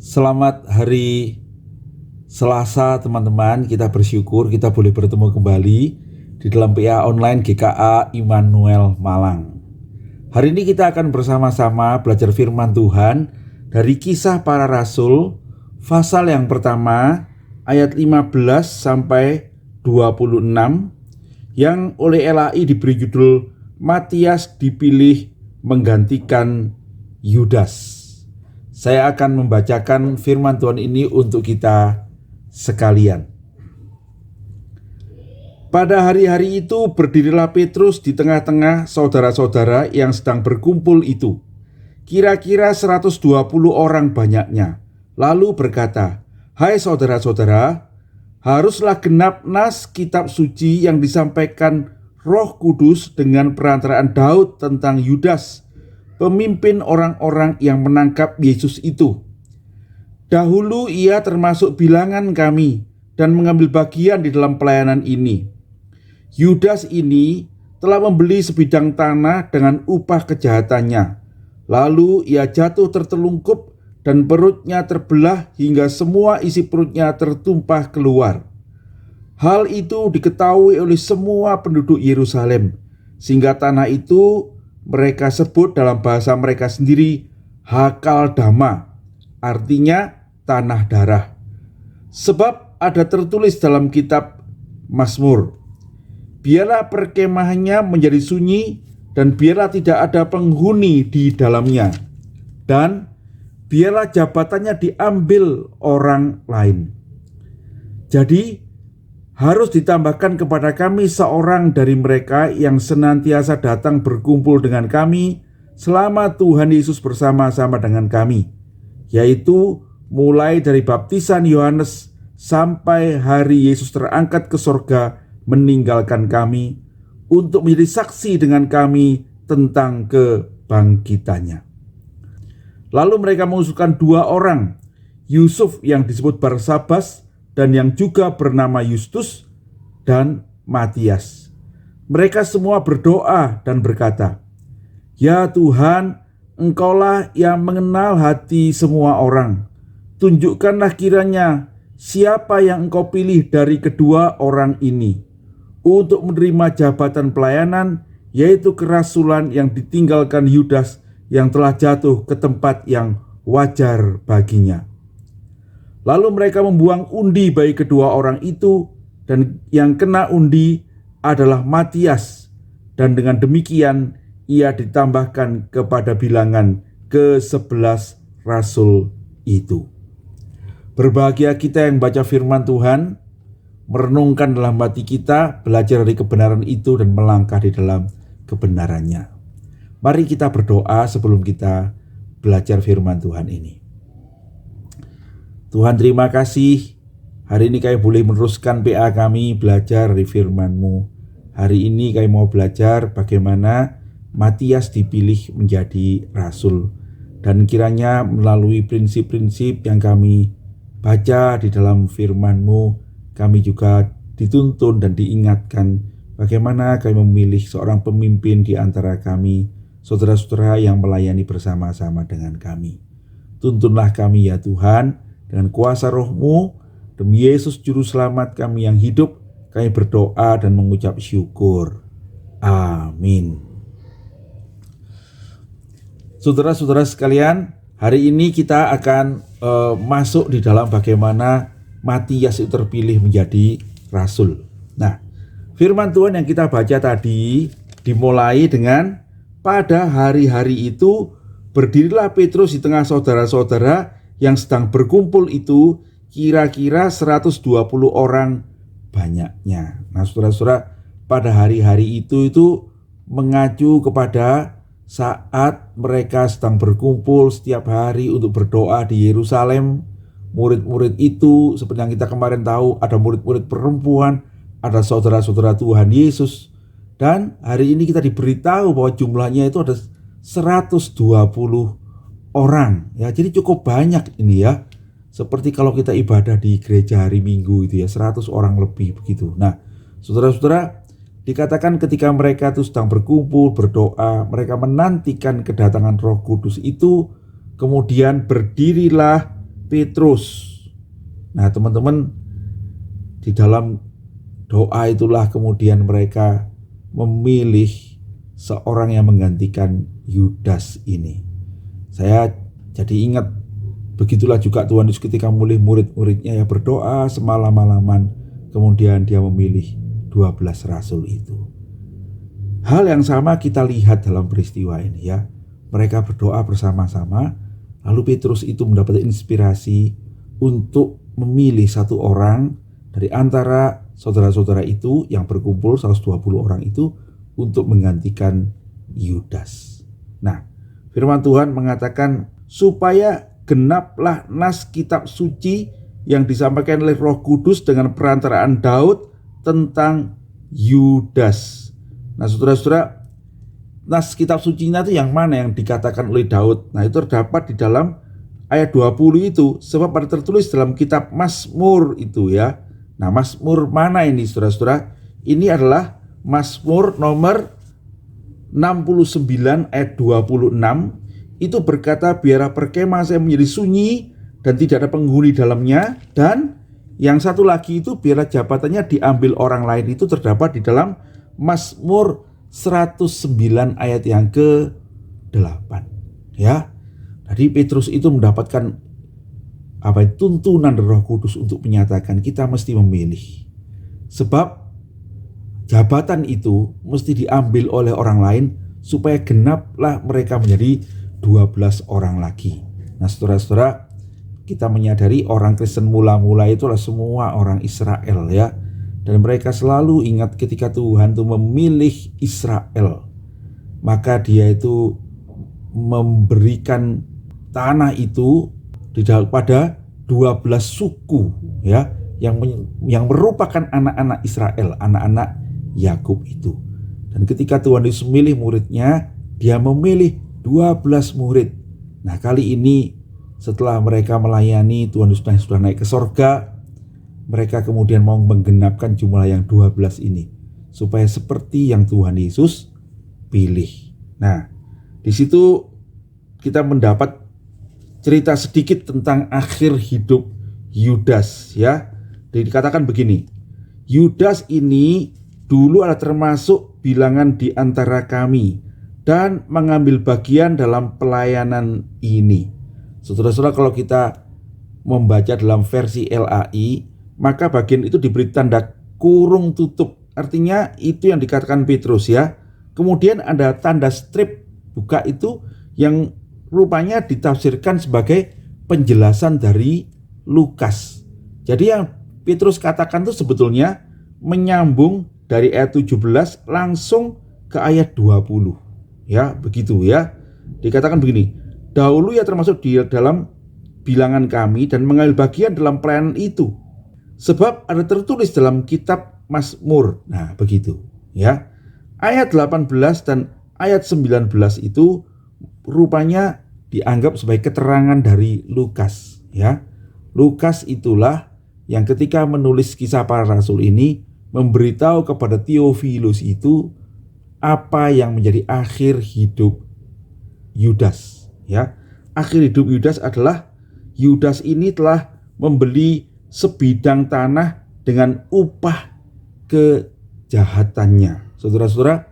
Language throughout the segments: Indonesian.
Selamat hari Selasa teman-teman. Kita bersyukur kita boleh bertemu kembali di dalam PA online GKA Immanuel Malang. Hari ini kita akan bersama-sama belajar firman Tuhan dari Kisah Para Rasul pasal yang pertama ayat 15 sampai 26 yang oleh LAI diberi judul Matias dipilih menggantikan Yudas. Saya akan membacakan firman Tuhan ini untuk kita sekalian. Pada hari-hari itu berdirilah Petrus di tengah-tengah saudara-saudara yang sedang berkumpul itu. Kira-kira 120 orang banyaknya. Lalu berkata, "Hai saudara-saudara, haruslah genap nas kitab suci yang disampaikan Roh Kudus dengan perantaraan Daud tentang Yudas, pemimpin orang-orang yang menangkap Yesus itu. Dahulu ia termasuk bilangan kami dan mengambil bagian di dalam pelayanan ini. Yudas ini telah membeli sebidang tanah dengan upah kejahatannya. Lalu ia jatuh tertelungkup dan perutnya terbelah hingga semua isi perutnya tertumpah keluar. Hal itu diketahui oleh semua penduduk Yerusalem, sehingga tanah itu mereka sebut dalam bahasa mereka sendiri Hakal Dama, artinya tanah darah. Sebab ada tertulis dalam kitab Mazmur, biarlah perkemahannya menjadi sunyi dan biarlah tidak ada penghuni di dalamnya, dan biarlah jabatannya diambil orang lain. Jadi harus ditambahkan kepada kami seorang dari mereka yang senantiasa datang berkumpul dengan kami selama Tuhan Yesus bersama-sama dengan kami, yaitu mulai dari baptisan Yohanes sampai hari Yesus terangkat ke sorga meninggalkan kami untuk menjadi saksi dengan kami tentang kebangkitannya." Lalu mereka mengusulkan 2 orang, Yusuf yang disebut Barsabas dan yang juga bernama Justus, dan Matias. Mereka semua berdoa dan berkata, "Ya Tuhan, Engkaulah yang mengenal hati semua orang. Tunjukkanlah kiranya siapa yang Engkau pilih dari kedua orang ini untuk menerima jabatan pelayanan, yaitu kerasulan yang ditinggalkan Yudas yang telah jatuh ke tempat yang wajar baginya." Lalu mereka membuang undi bagi kedua orang itu, dan yang kena undi adalah Matias, dan dengan demikian ia ditambahkan kepada bilangan ke-11 rasul itu. Berbahagia kita yang baca firman Tuhan, merenungkan dalam hati kita, belajar dari kebenaran itu dan melangkah di dalam kebenarannya. Mari kita berdoa sebelum kita belajar firman Tuhan ini. Tuhan, terima kasih hari ini kami boleh meneruskan PA kami belajar dari firman-Mu. Hari ini kami mau belajar bagaimana Matias dipilih menjadi rasul, dan kiranya melalui prinsip-prinsip yang kami baca di dalam firman-Mu, kami juga dituntun dan diingatkan bagaimana kami memilih seorang pemimpin di antara kami, saudara-saudara yang melayani bersama-sama dengan kami. Tuntunlah kami ya Tuhan, dengan kuasa Roh-Mu, demi Yesus Juru Selamat kami yang hidup, kami berdoa dan mengucap syukur. Amin. Saudara-saudara sekalian, hari ini kita akan masuk di dalam bagaimana Matias itu terpilih menjadi rasul. Nah, firman Tuhan yang kita baca tadi dimulai dengan, pada hari-hari itu berdirilah Petrus di tengah saudara-saudara yang sedang berkumpul itu, kira-kira 120 orang banyaknya. Nah, saudara-saudara, pada hari-hari itu mengacu kepada saat mereka sedang berkumpul setiap hari untuk berdoa di Yerusalem. Murid-murid itu, seperti yang kita kemarin tahu, ada murid-murid perempuan, ada saudara-saudara Tuhan Yesus. Dan hari ini kita diberitahu bahwa jumlahnya itu ada 120 orang, ya. Jadi cukup banyak ini ya. Seperti kalau kita ibadah di gereja hari Minggu itu ya, 100 orang lebih begitu. Nah, saudara-saudara, dikatakan ketika mereka itu sedang berkumpul, berdoa, mereka menantikan kedatangan Roh Kudus itu, kemudian berdirilah Petrus. Nah teman-teman, di dalam doa itulah kemudian mereka memilih seorang yang menggantikan Yudas ini. Saya jadi ingat, begitulah juga Tuhan Yesus ketika memilih murid-muridnya yang berdoa semalam-malaman, kemudian dia memilih 12 rasul itu. Hal yang sama kita lihat dalam peristiwa ini ya. Mereka berdoa bersama-sama, lalu Petrus itu mendapat inspirasi untuk memilih satu orang dari antara saudara-saudara itu yang berkumpul 120 orang itu untuk menggantikan Yudas. Nah, firman Tuhan mengatakan supaya genaplah nas kitab suci yang disampaikan oleh Roh Kudus dengan perantaraan Daud tentang Yudas. Nah saudara-saudara, nas kitab suci itu yang mana yang dikatakan oleh Daud? Nah itu terdapat di dalam ayat 20 itu, sebab ada tertulis dalam kitab Mazmur itu ya. Nah Mazmur mana ini saudara-saudara? Ini adalah Mazmur nomor 69 ayat 26. Itu berkata, biarlah perkemah saya menjadi sunyi dan tidak ada penghuni dalamnya. Dan yang satu lagi itu, biarlah jabatannya diambil orang lain. Itu terdapat di dalam Mazmur 109 ayat yang ke-8 ya. Jadi Petrus itu mendapatkan tuntunan dari Roh Kudus untuk menyatakan kita mesti memilih. Sebab jabatan itu mesti diambil oleh orang lain supaya genaplah mereka menjadi 12 orang lagi. Nah saudara-saudara, kita menyadari orang Kristen mula-mula itu adalah semua orang Israel ya. Dan mereka selalu ingat ketika Tuhan itu memilih Israel, maka dia itu memberikan tanah itu pada 12 suku ya, yang merupakan anak-anak Israel, anak-anak Yakub itu. Dan ketika Tuhan Yesus memilih muridnya, dia memilih 12 murid. Nah kali ini setelah mereka melayani Tuhan Yesus sudah naik ke sorga, mereka kemudian mau menggenapkan jumlah yang 12 ini supaya seperti yang Tuhan Yesus pilih. Nah di situ kita mendapat cerita sedikit tentang akhir hidup Yudas ya. Dikatakan begini, Yudas ini dulu adalah termasuk bilangan di antara kami dan mengambil bagian dalam pelayanan ini. Saudara-saudara, kalau kita membaca dalam versi LAI, maka bagian itu diberi tanda kurung tutup. Artinya itu yang dikatakan Petrus ya. Kemudian ada tanda strip buka itu yang rupanya ditafsirkan sebagai penjelasan dari Lukas. Jadi yang Petrus katakan itu sebetulnya menyambung dari ayat 17 langsung ke ayat 20. Ya, begitu ya. Dikatakan begini, dahulu ia termasuk di dalam bilangan kami dan mengambil bagian dalam pelayanan itu. Sebab ada tertulis dalam kitab Mazmur. Nah, begitu ya. Ayat 18 dan ayat 19 itu rupanya dianggap sebagai keterangan dari Lukas ya. Lukas itulah yang ketika menulis kisah para rasul ini memberitahu kepada Theophilus itu apa yang menjadi akhir hidup Yudas ya. Akhir hidup Yudas adalah Yudas ini telah membeli sebidang tanah dengan upah kejahatannya. Saudara-saudara,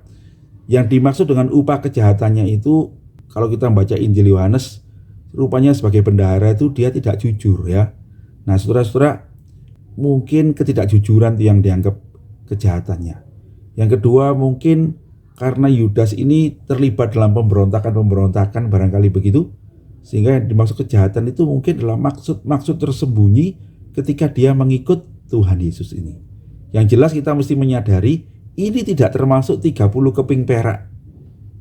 yang dimaksud dengan upah kejahatannya itu, kalau kita membaca Injil Yohanes, rupanya sebagai bendahara itu dia tidak jujur ya. Nah saudara-saudara, mungkin ketidakjujuran itu yang dianggap kejahatannya. Yang kedua mungkin karena Yudas ini terlibat dalam pemberontakan barangkali begitu, sehingga yang dimaksud kejahatan itu mungkin adalah maksud tersembunyi ketika dia mengikut Tuhan Yesus ini. Yang jelas kita mesti menyadari ini tidak termasuk 30 keping perak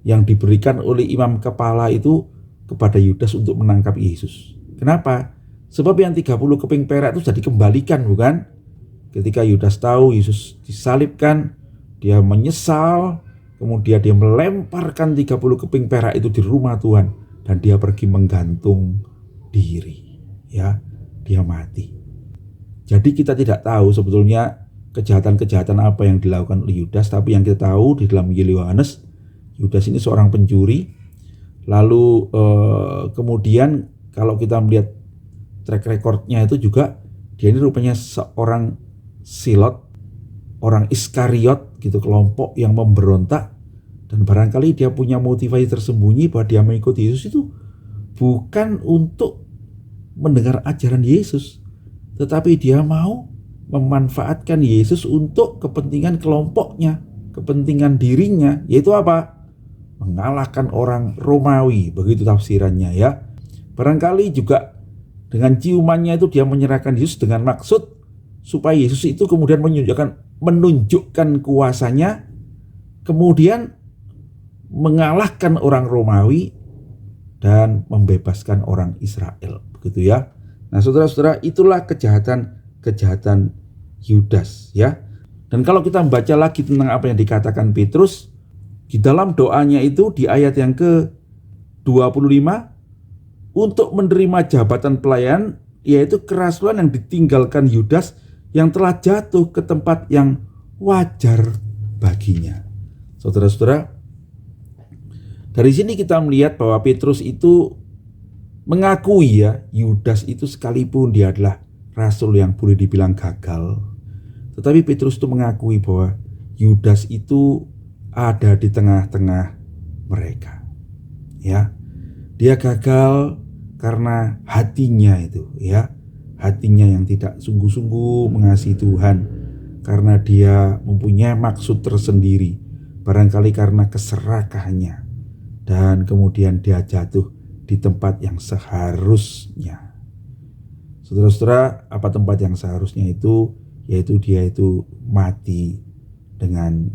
yang diberikan oleh imam kepala itu kepada Yudas untuk menangkap Yesus. Kenapa? Sebab yang 30 keping perak itu sudah dikembalikan, bukan? Ketika Yudas tahu Yesus disalibkan, dia menyesal, kemudian dia melemparkan 30 keping perak itu di rumah Tuhan dan dia pergi menggantung diri. Ya, dia mati. Jadi kita tidak tahu sebetulnya kejahatan-kejahatan apa yang dilakukan oleh Yudas, tapi yang kita tahu di dalam Injil Yohanes, Yudas ini seorang pencuri. Lalu kemudian kalau kita melihat track recordnya itu juga dia ini rupanya seorang silot, orang Iskariot gitu, kelompok yang memberontak. Dan barangkali dia punya motivasi tersembunyi bahwa dia mengikuti Yesus itu bukan untuk mendengar ajaran Yesus, tetapi dia mau memanfaatkan Yesus untuk kepentingan kelompoknya, kepentingan dirinya, yaitu apa? Mengalahkan orang Romawi, begitu tafsirannya ya. Barangkali juga dengan ciumannya itu dia menyerahkan Yesus dengan maksud supaya Yesus itu kemudian menunjukkan kuasanya, kemudian mengalahkan orang Romawi dan membebaskan orang Israel, begitu ya. Nah, saudara-saudara, itulah kejahatan Yudas ya. Dan kalau kita membaca lagi tentang apa yang dikatakan Petrus di dalam doanya itu di ayat yang ke-25, untuk menerima jabatan pelayan, yaitu kerasulan yang ditinggalkan Yudas yang telah jatuh ke tempat yang wajar baginya. Saudara-saudara, dari sini kita melihat bahwa Petrus itu mengakui ya, Yudas itu sekalipun dia adalah rasul yang boleh dibilang gagal, tetapi Petrus itu mengakui bahwa Yudas itu ada di tengah-tengah mereka. Ya, dia gagal karena hatinya itu ya, hatinya yang tidak sungguh-sungguh mengasihi Tuhan, karena dia mempunyai maksud tersendiri, barangkali karena keserakahannya, dan kemudian dia jatuh di tempat yang seharusnya. Saudara-saudara, apa tempat yang seharusnya itu? Yaitu dia itu mati dengan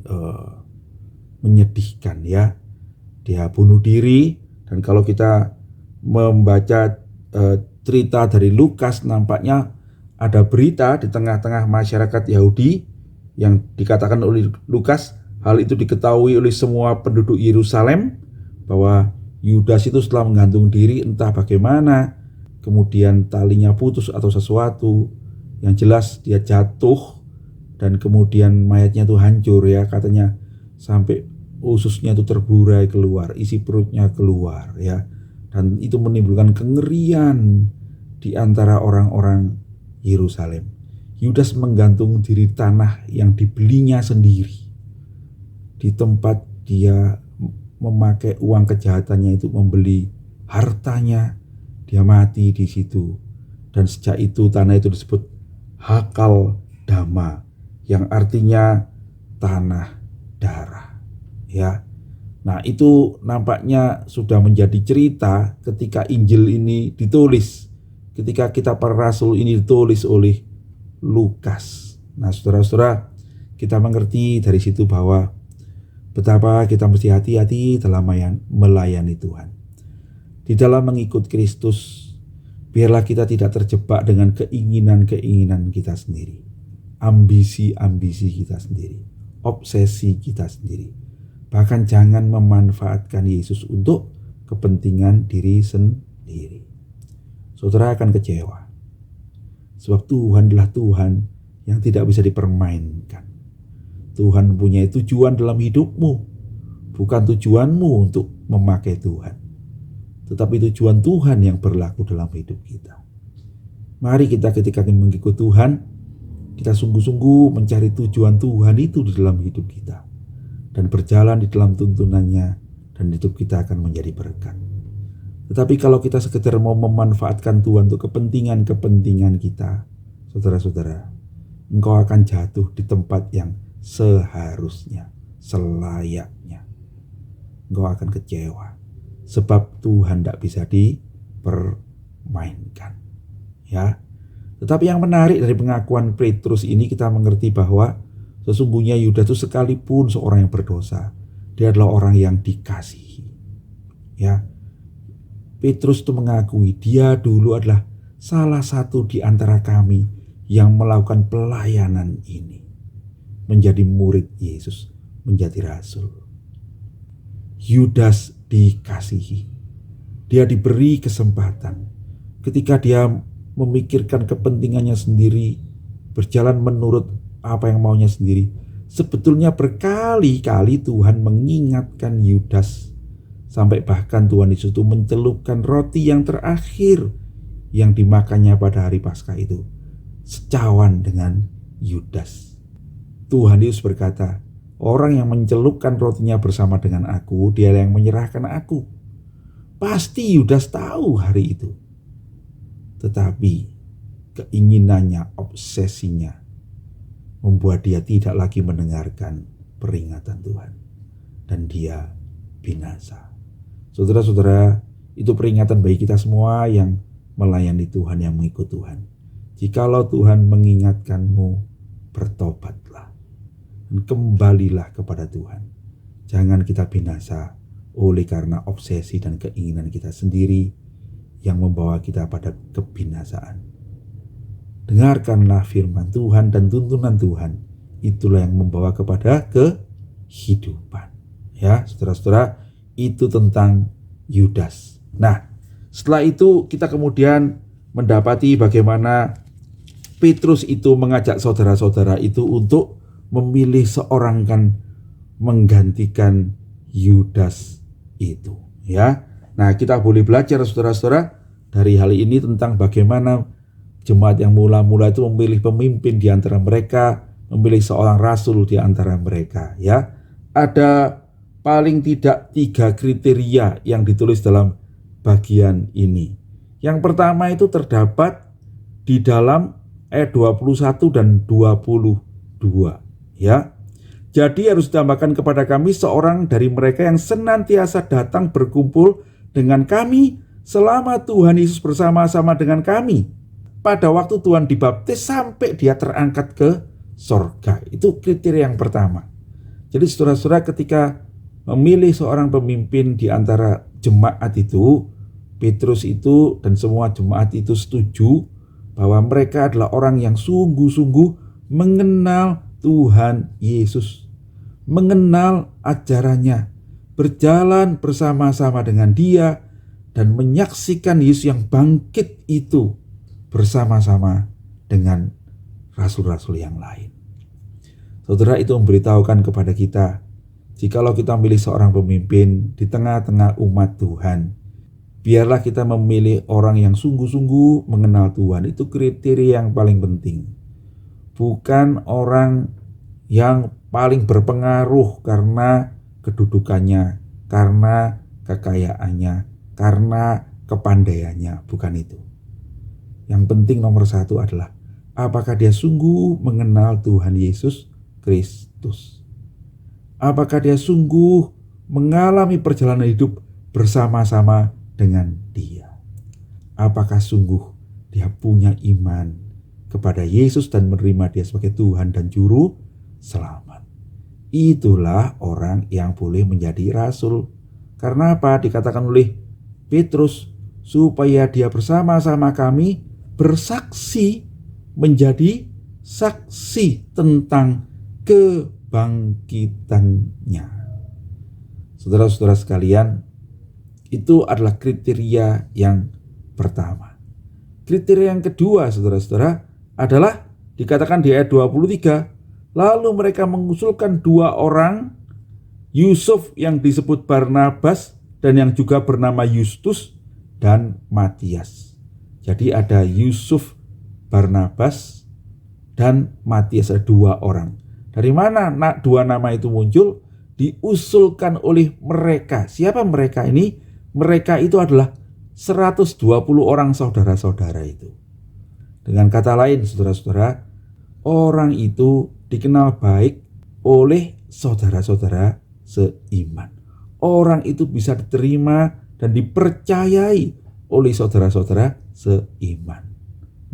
menyedihkan ya. Dia bunuh diri. Dan kalau kita membaca cerita dari Lukas, nampaknya ada berita di tengah-tengah masyarakat Yahudi yang dikatakan oleh Lukas, hal itu diketahui oleh semua penduduk Yerusalem, bahwa Yudas itu setelah menggantung diri entah bagaimana, kemudian talinya putus atau sesuatu, yang jelas dia jatuh dan kemudian mayatnya itu hancur ya, katanya sampai ususnya itu terburai keluar, isi perutnya keluar ya, dan itu menimbulkan kengerian di antara orang-orang Yerusalem. Yudas menggantung diri tanah yang dibelinya sendiri, di tempat dia memakai uang kejahatannya itu membeli hartanya, dia mati di situ. Dan sejak itu tanah itu disebut Hakal Dama, yang artinya tanah darah ya. Nah, itu nampaknya sudah menjadi cerita ketika Injil ini ditulis, ketika kitab para rasul ini ditulis oleh Lukas. Nah, saudara-saudara, kita mengerti dari situ bahwa betapa kita mesti hati-hati dalam melayani Tuhan. Di dalam mengikut Kristus, biarlah kita tidak terjebak dengan keinginan-keinginan kita sendiri, ambisi-ambisi kita sendiri, obsesi kita sendiri. Bahkan jangan memanfaatkan Yesus untuk kepentingan diri sendiri. Saudara akan kecewa, sebab Tuhan adalah Tuhan yang tidak bisa dipermainkan. Tuhan mempunyai tujuan dalam hidupmu, bukan tujuanmu untuk memakai Tuhan, tetapi tujuan Tuhan yang berlaku dalam hidup kita. Mari kita ketika mengikut Tuhan, kita sungguh-sungguh mencari tujuan Tuhan itu di dalam hidup kita, dan berjalan di dalam tuntunannya, dan hidup kita akan menjadi berkat. Tetapi kalau kita sekedar mau memanfaatkan Tuhan untuk kepentingan-kepentingan kita, saudara-saudara, engkau akan jatuh di tempat yang seharusnya, selayaknya. Engkau akan kecewa, sebab Tuhan tidak bisa dipermainkan ya. Tetapi yang menarik dari pengakuan Petrus ini, kita mengerti bahwa sesungguhnya Yudas itu sekalipun seorang yang berdosa, dia adalah orang yang dikasihi ya. Petrus itu mengakui dia dulu adalah salah satu di antara kami yang melakukan pelayanan ini, menjadi murid Yesus, menjadi rasul. Yudas dikasihi, dia diberi kesempatan ketika dia memikirkan kepentingannya sendiri, berjalan menurut apa yang maunya sendiri. Sebetulnya berkali-kali Tuhan mengingatkan Yudas, sampai bahkan Tuhan Yesus itu mencelupkan roti yang terakhir yang dimakannya pada hari Paskah itu secawan dengan Yudas. Tuhan Yesus berkata, orang yang mencelupkan rotinya bersama dengan aku, dia yang menyerahkan aku. Pasti Yudas tahu hari itu. Tetapi keinginannya, obsesinya membuat dia tidak lagi mendengarkan peringatan Tuhan. Dan dia binasa. Saudara-saudara, itu peringatan bagi kita semua yang melayani Tuhan, yang mengikut Tuhan. Jikalau Tuhan mengingatkanmu, bertobatlah dan kembalilah kepada Tuhan. Jangan kita binasa oleh karena obsesi dan keinginan kita sendiri yang membawa kita pada kebinasaan. Dengarkanlah firman Tuhan dan tuntunan Tuhan. Itulah yang membawa kepada kehidupan. Ya, saudara-saudara, itu tentang Yudas. Nah, setelah itu kita kemudian mendapati bagaimana Petrus itu mengajak saudara-saudara itu untuk memilih seorang kan menggantikan Yudas itu, ya. Nah, kita boleh belajar saudara-saudara dari hal ini tentang bagaimana jemaat yang mula-mula itu memilih pemimpin di antara mereka, memilih seorang rasul di antara mereka, ya. Ada paling tidak 3 kriteria yang ditulis dalam bagian ini. Yang pertama itu terdapat di dalam ayat 21 dan 22, ya. Jadi harus ditambahkan kepada kami seorang dari mereka yang senantiasa datang berkumpul dengan kami selama Tuhan Yesus bersama-sama dengan kami. Pada waktu Tuhan dibaptis sampai dia terangkat ke sorga. Itu kriteria yang pertama. Jadi saudara-saudara, ketika memilih seorang pemimpin di antara jemaat itu, Petrus itu dan semua jemaat itu setuju bahwa mereka adalah orang yang sungguh-sungguh mengenal Tuhan Yesus, mengenal ajarannya, berjalan bersama-sama dengan dia, dan menyaksikan Yesus yang bangkit itu bersama-sama dengan rasul-rasul yang lain. Saudara, itu memberitahukan kepada kita, jikalau kita memilih seorang pemimpin di tengah-tengah umat Tuhan, biarlah kita memilih orang yang sungguh-sungguh mengenal Tuhan. Itu kriteria yang paling penting. Bukan orang yang paling berpengaruh karena kedudukannya, karena kekayaannya, karena kepandaiannya. Bukan itu. Yang penting nomor 1 adalah apakah dia sungguh mengenal Tuhan Yesus Kristus. Apakah dia sungguh mengalami perjalanan hidup bersama-sama dengan dia. Apakah sungguh dia punya iman kepada Yesus dan menerima dia sebagai Tuhan dan Juru Selamat. Itulah orang yang boleh menjadi rasul. Karena apa? Dikatakan oleh Petrus, supaya dia bersama-sama kami bersaksi, menjadi saksi tentang kebangkitannya. Saudara-saudara sekalian, itu adalah kriteria yang pertama. Kriteria yang kedua, saudara-saudara, adalah dikatakan di ayat 23, lalu mereka mengusulkan 2 orang, Yusuf yang disebut Barnabas dan yang juga bernama Justus, dan Matias. Jadi ada Yusuf, Barnabas, dan Matias, ada 2 orang. Dari mana 2 nama itu muncul? Diusulkan oleh mereka. Siapa mereka ini? Mereka itu adalah 120 orang saudara-saudara itu. Dengan kata lain, saudara-saudara, orang itu dikenal baik oleh saudara-saudara seiman. Orang itu bisa diterima dan dipercayai oleh saudara-saudara seiman.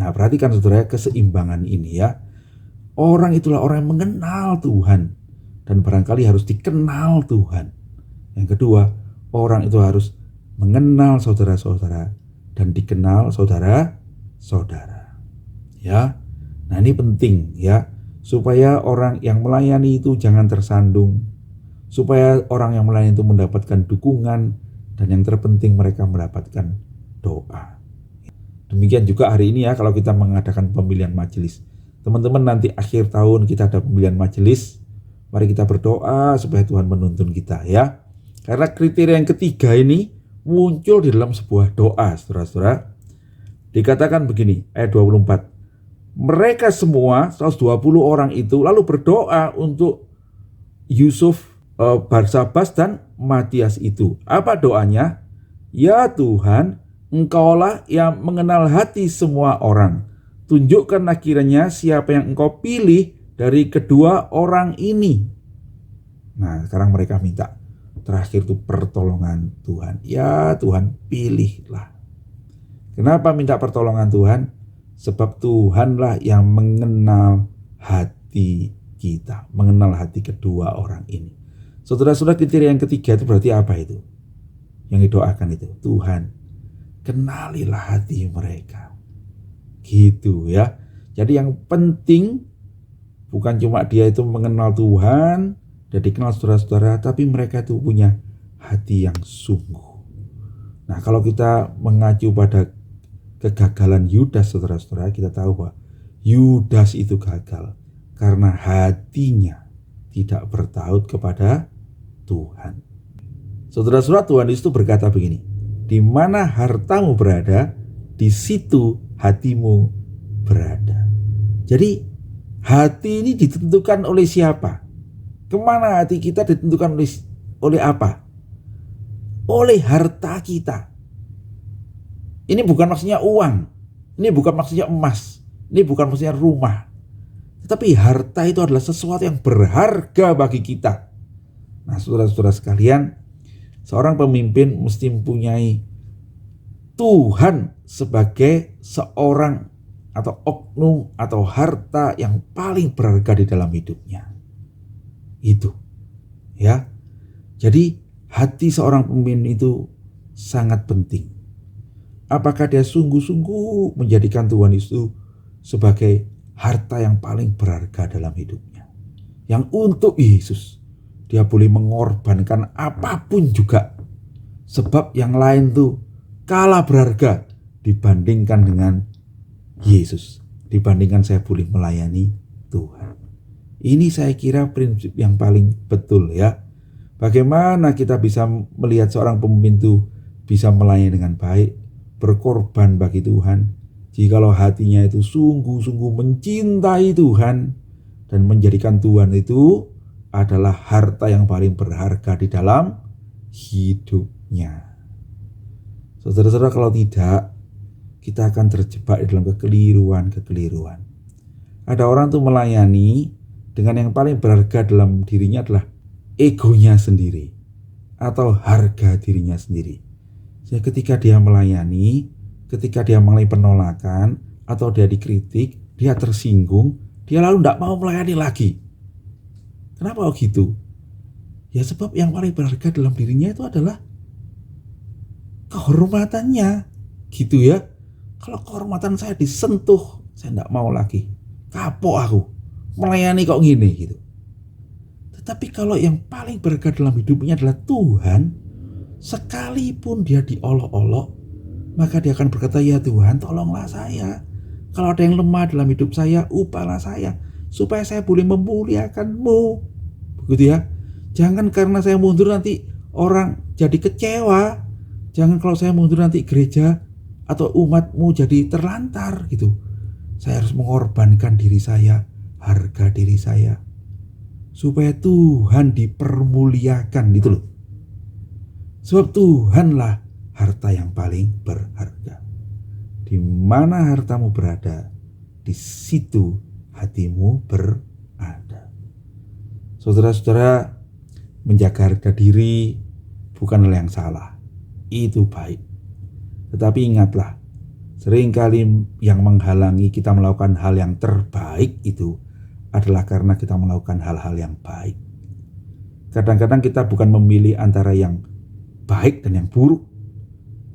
Nah, perhatikan saudara keseimbangan ini ya. Orang itulah orang yang mengenal Tuhan dan barangkali harus dikenal Tuhan. Yang kedua, orang itu harus mengenal saudara-saudara dan dikenal saudara-saudara. Ya. Nah, ini penting ya, supaya orang yang melayani itu jangan tersandung, supaya orang yang melayani itu mendapatkan dukungan, dan yang terpenting mereka mendapatkan doa. Demikian juga hari ini ya, kalau kita mengadakan pemilihan majelis. Teman-teman, nanti akhir tahun kita ada pemilihan majelis. Mari kita berdoa supaya Tuhan menuntun kita ya. Karena kriteria yang ketiga ini muncul di dalam sebuah doa, saudara-saudara. Dikatakan begini, ayat 24. Mereka semua 120 orang itu lalu berdoa untuk Yusuf, Barsabas dan Matias itu. Apa doanya? Ya Tuhan, Engkaulah yang mengenal hati semua orang. Tunjukkanlah kiranya siapa yang Engkau pilih dari kedua orang ini. Nah, sekarang mereka minta terakhir itu pertolongan Tuhan. Ya Tuhan, pilihlah. Kenapa minta pertolongan Tuhan? Sebab Tuhanlah yang mengenal hati kita, mengenal hati kedua orang ini. Saudara-saudara, kriteria yang ketiga itu berarti apa itu? Yang didoakan itu, Tuhan, kenalilah hati mereka. Gitu ya. Jadi yang penting bukan cuma dia itu mengenal Tuhan dan dikenal saudara-saudara, tapi mereka itu punya hati yang sungguh. Nah, kalau kita mengacu pada kegagalan Yudas, saudara-saudara, kita tahu bahwa Yudas itu gagal karena hatinya tidak bertaut kepada Tuhan. Saudara-saudara, Tuhan Yesus berkata begini, di mana hartamu berada, di situ hatimu berada. Jadi hati ini ditentukan oleh siapa? Kemana hati kita ditentukan oleh apa? Oleh harta kita. Ini bukan maksudnya uang, ini bukan maksudnya emas, ini bukan maksudnya rumah. Tetapi harta itu adalah sesuatu yang berharga bagi kita. Nah, saudara-saudara sekalian, seorang pemimpin mesti mempunyai Tuhan sebagai seorang atau oknum atau harta yang paling berharga di dalam hidupnya. Itu ya. Jadi hati seorang pemimpin itu sangat penting. Apakah dia sungguh-sungguh menjadikan Tuhan itu sebagai harta yang paling berharga dalam hidupnya? Yang untuk Yesus dia boleh mengorbankan apapun juga. Sebab yang lain tuh kalah berharga dibandingkan dengan Yesus. Dibandingkan saya boleh melayani Tuhan. Ini saya kira prinsip yang paling betul ya. Bagaimana kita bisa melihat seorang pemimpin itu bisa melayani dengan baik, berkorban bagi Tuhan, jikalau hatinya itu sungguh-sungguh mencintai Tuhan dan menjadikan Tuhan itu adalah harta yang paling berharga di dalam hidupnya. Saudara-saudara, kalau tidak, kita akan terjebak di dalam kekeliruan. Ada orang tuh melayani dengan yang paling berharga dalam dirinya adalah egonya sendiri atau harga dirinya sendiri. Jadi ketika dia melayani, ketika dia mengalami penolakan atau dia dikritik, dia tersinggung, dia lalu tidak mau melayani lagi. Kenapa begitu? Ya sebab yang paling berharga dalam dirinya itu adalah kehormatannya, gitu ya. Kalau kehormatan saya disentuh, saya tidak mau lagi. Kapok aku, melayani kok gini gitu. Tetapi kalau yang paling berharga dalam hidupnya adalah Tuhan, sekalipun dia diolok-olok, maka dia akan berkata, ya Tuhan, tolonglah saya. Kalau ada yang lemah dalam hidup saya, ubahlah saya, supaya saya boleh memuliakan-Mu. Begitu ya. Jangan karena saya mundur nanti orang jadi kecewa. Jangan kalau saya mundur nanti gereja atau umat-Mu jadi terlantar gitu. Saya harus mengorbankan diri saya, harga diri saya, supaya Tuhan dipermuliakan gitu loh. Sebab Tuhanlah harta yang paling berharga. Di mana hartamu berada, di situ hatimu berada. Saudara-saudara, menjaga harga diri bukanlah yang salah. Itu baik. Tetapi ingatlah, seringkali yang menghalangi kita melakukan hal yang terbaik itu adalah karena kita melakukan hal-hal yang baik. Kadang-kadang kita bukan memilih antara yang baik dan yang buruk,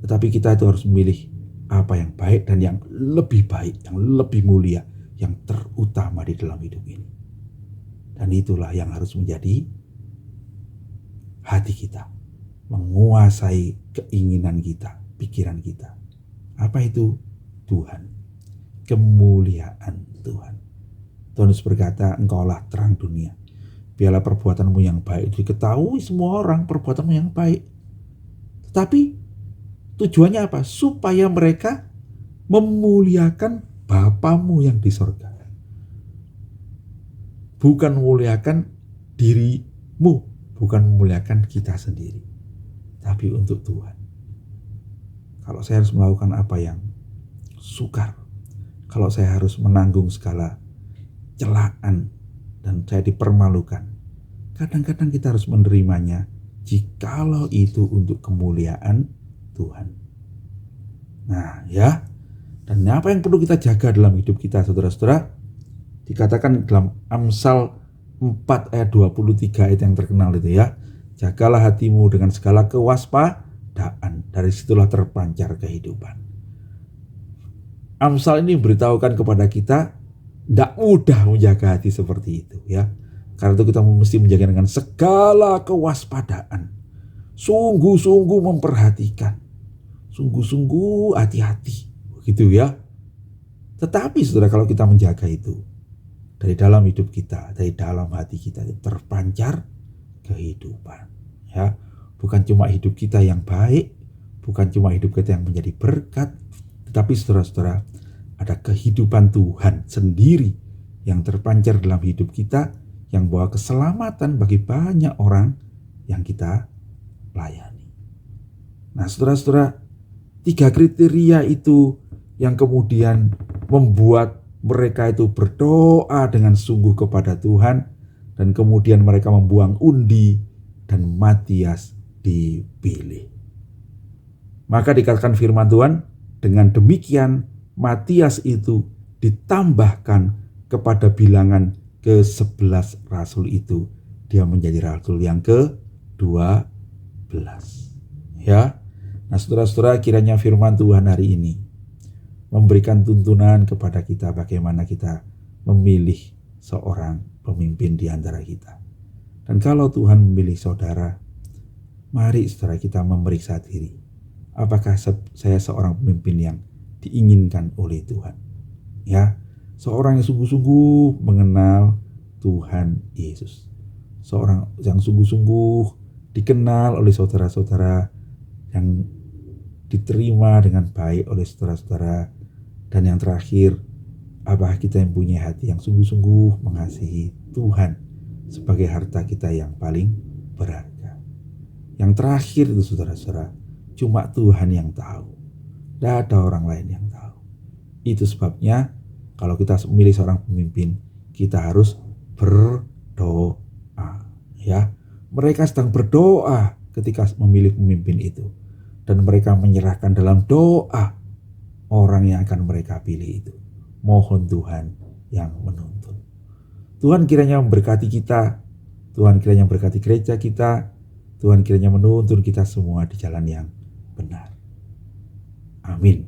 tetapi kita itu harus memilih apa yang baik dan yang lebih baik, yang lebih mulia, yang terutama di dalam hidup ini. Dan itulah yang harus menjadi hati kita, menguasai keinginan kita, pikiran kita. Apa itu? Tuhan, kemuliaan Tuhan. Tuhan Yesus berkata, engkaulah terang dunia. Biarlah perbuatanmu yang baik diketahui semua orang, perbuatanmu yang baik. Tetapi tujuannya apa? Supaya mereka memuliakan Bapamu yang di sorga. Bukan memuliakan dirimu, bukan memuliakan kita sendiri, tapi untuk Tuhan. Kalau saya harus melakukan apa yang sukar, kalau saya harus menanggung segala celaan dan saya dipermalukan, kadang-kadang kita harus menerimanya jikalau itu untuk kemuliaan Tuhan. Nah ya, dan apa yang perlu kita jaga dalam hidup kita, saudara-saudara? Dikatakan dalam Amsal 4 ayat 23 ayat yang terkenal itu ya. Jagalah hatimu dengan segala kewaspadaan, dari situlah terpancar kehidupan. Amsal ini memberitahukan kepada kita tidak mudah menjaga hati seperti itu ya. Karena itu kita mesti menjaga dengan segala kewaspadaan. Sungguh-sungguh memperhatikan. Sungguh-sungguh hati-hati. Begitu ya. Tetapi saudara, kalau kita menjaga itu, dari dalam hidup kita, dari dalam hati kita terpancar kehidupan ya. Bukan cuma hidup kita yang baik, bukan cuma hidup kita yang menjadi berkat, tetapi saudara-saudara, ada kehidupan Tuhan sendiri yang terpancar dalam hidup kita, yang bawa keselamatan bagi banyak orang yang kita layani. Nah saudara-saudara, 3 kriteria itu yang kemudian membuat mereka itu berdoa dengan sungguh kepada Tuhan, dan kemudian mereka membuang undi dan Matias dipilih. Maka dikatakan firman Tuhan, dengan demikian Matias itu ditambahkan kepada bilangan ke-11 rasul itu. Dia menjadi rasul yang ke-12. Ya. Nah, saudara-saudara, kiranya firman Tuhan hari ini memberikan tuntunan kepada kita bagaimana kita memilih seorang pemimpin di antara kita. Dan kalau Tuhan memilih saudara, mari saudara kita memeriksa diri. Apakah saya seorang pemimpin yang diinginkan oleh Tuhan? Ya, seorang yang sungguh-sungguh mengenal Tuhan Yesus. Seorang yang sungguh-sungguh dikenal oleh saudara-saudara, yang diterima dengan baik oleh saudara-saudara. Dan yang terakhir, apakah kita yang punya hati yang sungguh-sungguh mengasihi Tuhan sebagai harta kita yang paling berharga. Yang terakhir itu saudara-saudara, cuma Tuhan yang tahu. Tidak ada orang lain yang tahu. Itu sebabnya kalau kita memilih seorang pemimpin, kita harus berdoa. Ya, mereka sedang berdoa ketika memilih pemimpin itu. Dan mereka menyerahkan dalam doa orang yang akan mereka pilih itu. Mohon Tuhan yang menuntun. Tuhan kiranya memberkati kita. Tuhan kiranya memberkati gereja kita. Tuhan kiranya menuntun kita semua di jalan yang benar. Amin.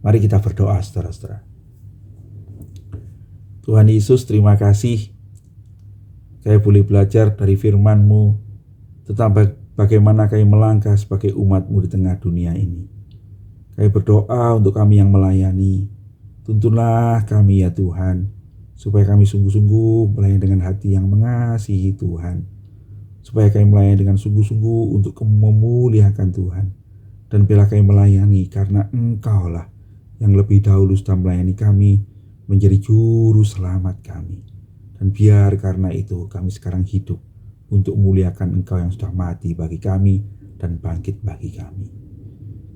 Mari kita berdoa saudara-saudara. Tuhan Yesus, terima kasih. Saya boleh belajar dari firman-Mu tentang bagaimana kami melangkah sebagai umat-Mu di tengah dunia ini. Kami berdoa untuk kami yang melayani. Tuntunlah kami ya Tuhan, supaya kami sungguh-sungguh melayani dengan hati yang mengasihi Tuhan. Supaya kami melayani dengan sungguh-sungguh untuk memuliakan Tuhan. Dan bila kami melayani karena Engkaulah yang lebih dahulu sudah melayani kami, menjadi juru selamat kami. Dan biar karena itu kami sekarang hidup untuk memuliakan Engkau yang sudah mati bagi kami dan bangkit bagi kami.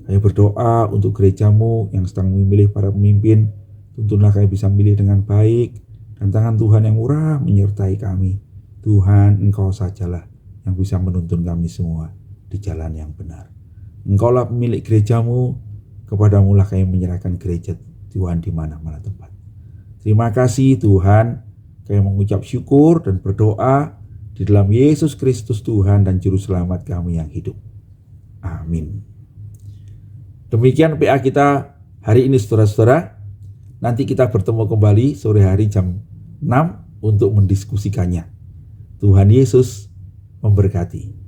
Kami berdoa untuk gereja-Mu yang sedang memilih para pemimpin. Tuntunlah kami bisa memilih dengan baik, dan tangan Tuhan yang murah menyertai kami. Tuhan, Engkau sajalah yang bisa menuntun kami semua di jalan yang benar. Engkaulah pemilik gereja-Mu, kepadamu lah kami menyerahkan gereja Tuhan di mana-mana tempat. Terima kasih Tuhan, kami mengucap syukur dan berdoa di dalam Yesus Kristus Tuhan dan Juru Selamat kami yang hidup. Amin. Demikian PA kita hari ini saudara-saudara. Nanti kita bertemu kembali sore hari jam 6 untuk mendiskusikannya. Tuhan Yesus memberkati.